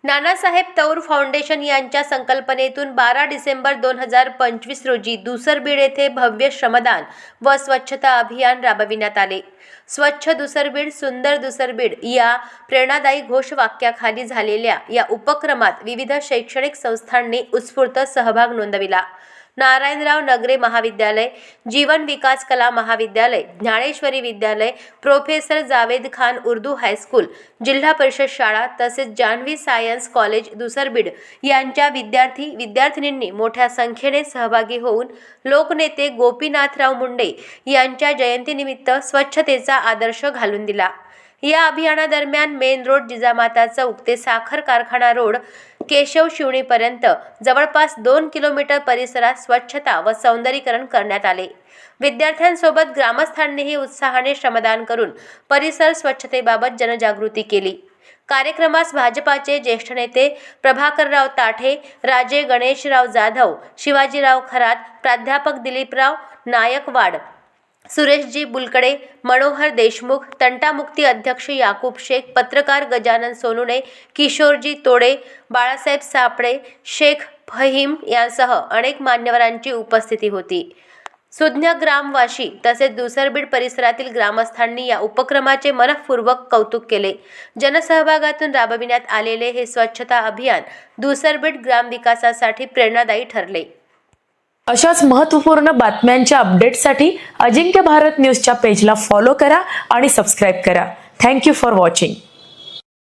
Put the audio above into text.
नानासाहेब तौर फाउंडेशन यांच्या संकल्पनेतून 12 डिसेंबर 2025 रोजी दुसरबीड येथे भव्य श्रमदान व स्वच्छता अभियान राबविण्यात आले। स्वच्छ दुसरबीड सुंदर दुसरबीड या प्रेरणादायी घोषवाक्याखाली झालेल्या या उपक्रमात विविध शैक्षणिक संस्थांनी उत्स्फूर्त सहभाग नोंदविला। नारायणराव नगरे महाविद्यालय, जीवन विकास कला महाविद्यालय, ज्ञानेश्वरी विद्यालय, प्रोफेसर जावेद खान उर्दू हायस्कूल, जिल्हा परिषद शाळा तसेच जान्हवी सायन्स कॉलेज दुसरबीड यांच्या विद्यार्थी-विद्यार्थिनींनी मोठ्या संख्येने सहभागी होऊन लोकनेते गोपीनाथराव मुंडे यांच्या जयंतीनिमित्त स्वच्छतेचा आदर्श घालून दिला। या अभियानादरम्यान मेन रोड जिजामाता चौक ते साखर कारखाना रोड केशव शिवणीपर्यंत जवळपास 2 किलोमीटर परिसरात स्वच्छता व सौंदर्यीकरण करण्यात आले। विद्यार्थ्यांसोबत ग्रामस्थांनीही उत्साहाने श्रमदान करून परिसर स्वच्छतेबाबत जनजागृती केली। कार्यक्रमास भाजपाचे ज्येष्ठ नेते प्रभाकरराव ताठे, राजे गणेशराव जाधव, शिवाजीराव खरात, प्राध्यापक दिलीपराव नायकवाड, सुरेशजी बुलकडे, मनोहर देशमुख, तंटामुक्ती अध्यक्ष याकूब शेख, पत्रकार गजानन सोनुने, किशोरजी तोडे, बाळासाहेब सापळे, शेख फहीम यांसह अनेक मान्यवरांची उपस्थिती होती। सुज्ञ ग्रामवासी तसेच दुसरबीड परिसरातील ग्रामस्थांनी या उपक्रमाचे मनःपूर्वक कौतुक केले। जनसहभागातून राबविण्यात आलेले हे स्वच्छता अभियान दुसरबीड ग्रामविकासासाठी प्रेरणादायी ठरले। अशाच महत्त्वपूर्ण बातम्यांच्या अपडेट्ससाठी अजिंक्य भारत न्यूजच्या पेजला फॉलो करा आणि सबस्क्राइब करा। Thank you for watching.